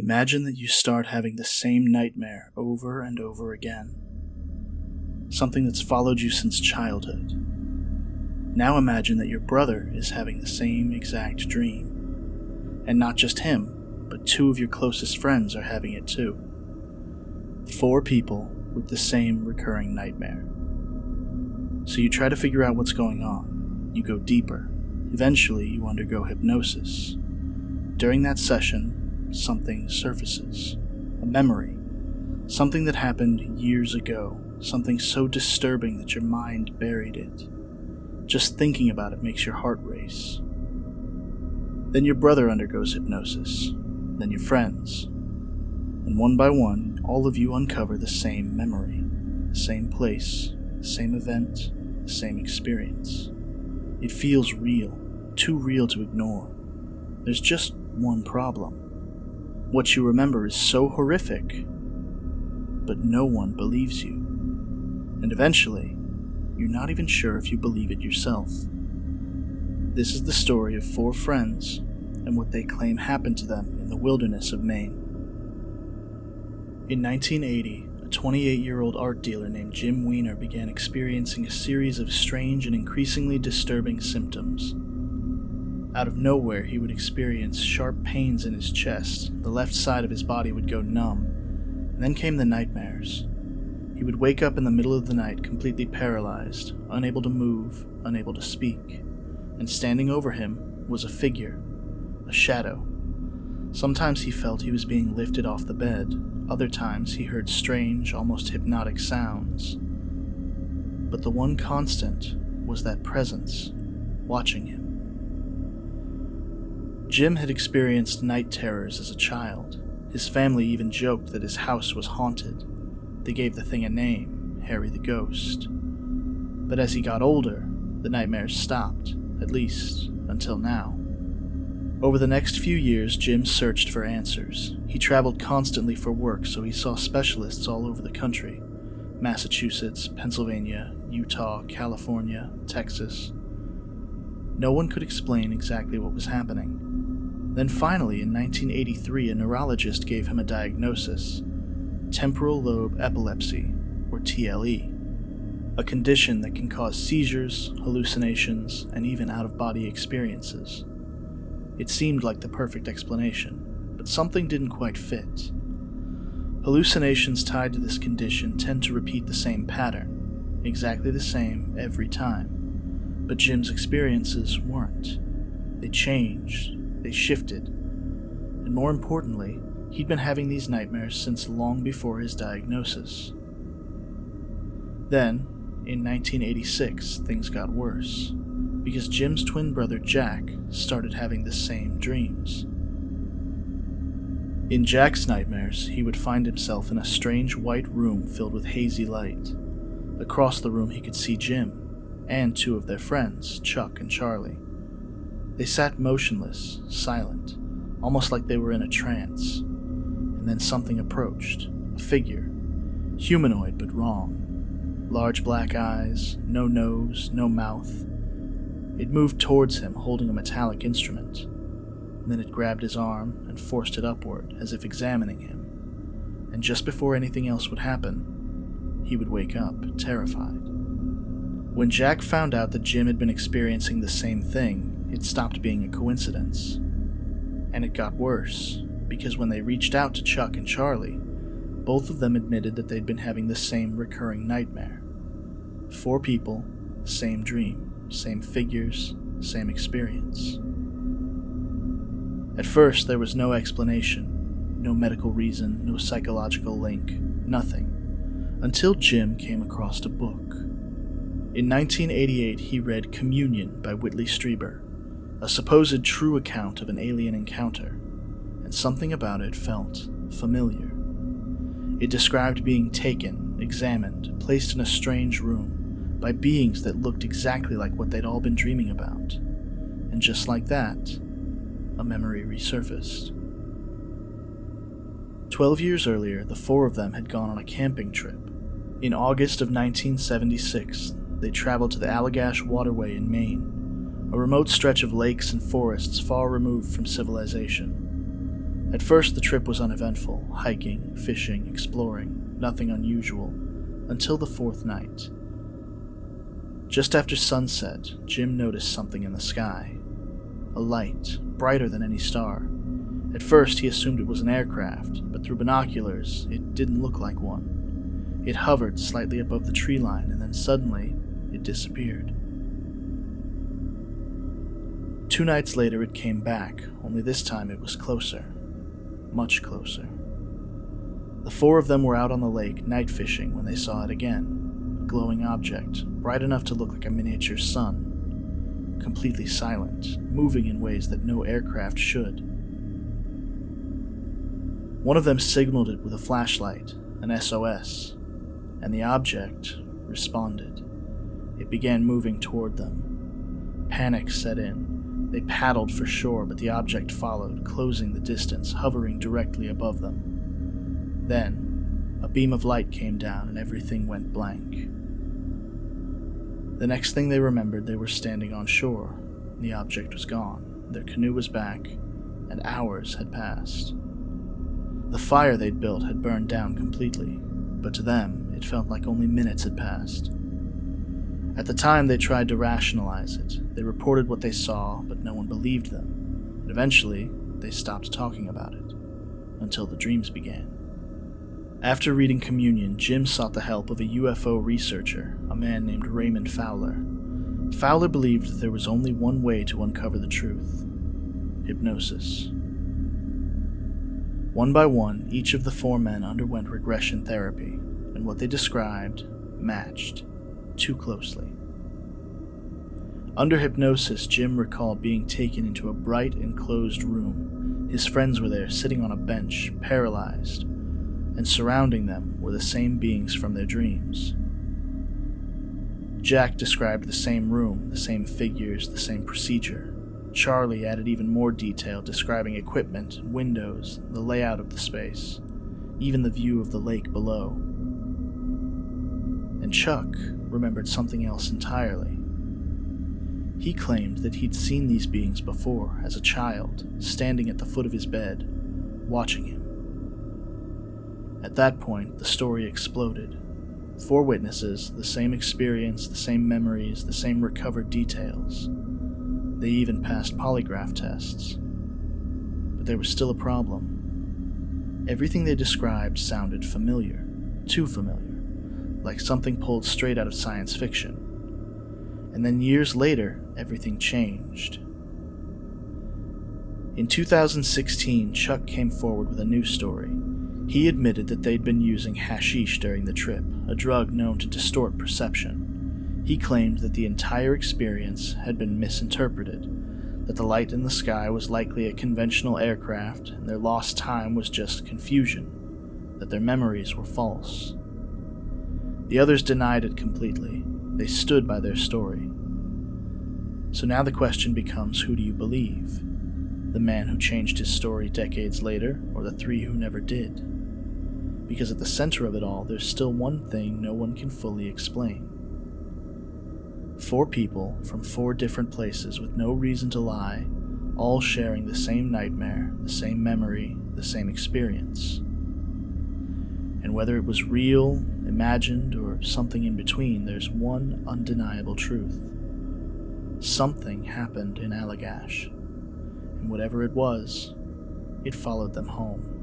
Imagine that you start having the same nightmare over and over again. Something that's followed you since childhood. Now imagine that your brother is having the same exact dream. And not just him, but 2 of your closest friends are having it too. 4 people with the same recurring nightmare. So you try to figure out what's going on. You go deeper. Eventually, you undergo hypnosis. During that session, something surfaces. A memory. Something that happened years ago. Something so disturbing that your mind buried it. Just thinking about it makes your heart race. Then your brother undergoes hypnosis. Then your friends. And one by one, all of you uncover the same memory. The same place. The same event. The same experience. It feels real. Too real to ignore. There's just one problem. What you remember is so horrific, but no one believes you. And eventually, you're not even sure if you believe it yourself. This is the story of 4 friends and what they claim happened to them in the wilderness of Maine. In 1980, a 28-year-old art dealer named Jim Weiner began experiencing a series of strange and increasingly disturbing symptoms. Out of nowhere, he would experience sharp pains in his chest, the left side of his body would go numb, and then came the nightmares. He would wake up in the middle of the night completely paralyzed, unable to move, unable to speak, and standing over him was a figure, a shadow. Sometimes he felt he was being lifted off the bed, other times he heard strange, almost hypnotic sounds. But the one constant was that presence, watching him. Jim had experienced night terrors as a child. His family even joked that his house was haunted. They gave the thing a name, Harry the Ghost. But as he got older, the nightmares stopped, at least until now. Over the next few years, Jim searched for answers. He traveled constantly for work, so he saw specialists all over the country. Massachusetts, Pennsylvania, Utah, California, Texas. No one could explain exactly what was happening. Then finally, in 1983, a neurologist gave him a diagnosis: temporal lobe epilepsy, or TLE, a condition that can cause seizures, hallucinations, and even out-of-body experiences. It seemed like the perfect explanation, but something didn't quite fit. Hallucinations tied to this condition tend to repeat the same pattern, exactly the same every time, but Jim's experiences weren't. They changed. They shifted, and more importantly, he'd been having these nightmares since long before his diagnosis. Then, in 1986, things got worse, because Jim's twin brother Jack started having the same dreams. In Jack's nightmares, he would find himself in a strange white room filled with hazy light. Across the room he could see Jim, and 2 of their friends, Chuck and Charlie. They sat motionless, silent, almost like they were in a trance. And then something approached, a figure, humanoid but wrong. Large black eyes, no nose, no mouth. It moved towards him, holding a metallic instrument. And then it grabbed his arm and forced it upward, as if examining him. And just before anything else would happen, he would wake up, terrified. When Jack found out that Jim had been experiencing the same thing, it stopped being a coincidence. And it got worse, because when they reached out to Chuck and Charlie, both of them admitted that they'd been having the same recurring nightmare. 4 people, same dream, same figures, same experience. At first, there was no explanation, no medical reason, no psychological link, nothing, until Jim came across a book. In 1988, he read Communion by Whitley Strieber, a supposed true account of an alien encounter, and something about it felt familiar. It described being taken, examined, placed in a strange room by beings that looked exactly like what they'd all been dreaming about. And just like that, a memory resurfaced. 12 years earlier, the 4 of them had gone on a camping trip. In August of 1976, they traveled to the Allagash Waterway in Maine, a remote stretch of lakes and forests far removed from civilization. At first, the trip was uneventful, hiking, fishing, exploring, nothing unusual, until the fourth night. Just after sunset, Jim noticed something in the sky. A light, brighter than any star. At first, he assumed it was an aircraft, but through binoculars, it didn't look like one. It hovered slightly above the tree line, and then suddenly, it disappeared. 2 nights later, it came back, only this time it was closer. Much closer. The 4 of them were out on the lake night fishing when they saw it again. A glowing object, bright enough to look like a miniature sun. Completely silent, moving in ways that no aircraft should. One of them signaled it with a flashlight, an SOS, and the object responded. It began moving toward them. Panic set in. They paddled for shore, but the object followed, closing the distance, hovering directly above them. Then, a beam of light came down and everything went blank. The next thing they remembered, they were standing on shore. The object was gone, their canoe was back, and hours had passed. The fire they'd built had burned down completely, but to them, it felt like only minutes had passed. At the time, they tried to rationalize it. They reported what they saw, but no one believed them. And eventually, they stopped talking about it, until the dreams began. After reading Communion, Jim sought the help of a UFO researcher, a man named Raymond Fowler. Fowler believed that there was only one way to uncover the truth: hypnosis. One by one, each of the 4 men underwent regression therapy, and what they described matched, too closely. Under hypnosis, Jim recalled being taken into a bright, enclosed room. His friends were there, sitting on a bench, paralyzed, and surrounding them were the same beings from their dreams. Jack described the same room, the same figures, the same procedure. Charlie added even more detail, describing equipment, windows, the layout of the space, even the view of the lake below. And Chuck remembered something else entirely. He claimed that he'd seen these beings before, as a child, standing at the foot of his bed, watching him. At that point, the story exploded. 4 witnesses, the same experience, the same memories, the same recovered details. They even passed polygraph tests. But there was still a problem. Everything they described sounded familiar, too familiar, like something pulled straight out of science fiction. And then years later, everything changed. In 2016, Chuck came forward with a new story. He admitted that they'd been using hashish during the trip, a drug known to distort perception. He claimed that the entire experience had been misinterpreted, that the light in the sky was likely a conventional aircraft, and their lost time was just confusion, that their memories were false. The others denied it completely. They stood by their story. So now the question becomes, who do you believe? The man who changed his story decades later, or the 3 who never did? Because at the center of it all, there's still one thing no one can fully explain. 4 people from 4 different places with no reason to lie, all sharing the same nightmare, the same memory, the same experience. And whether it was real, imagined, or something in between, there's one undeniable truth. Something happened in Allagash, and whatever it was, it followed them home.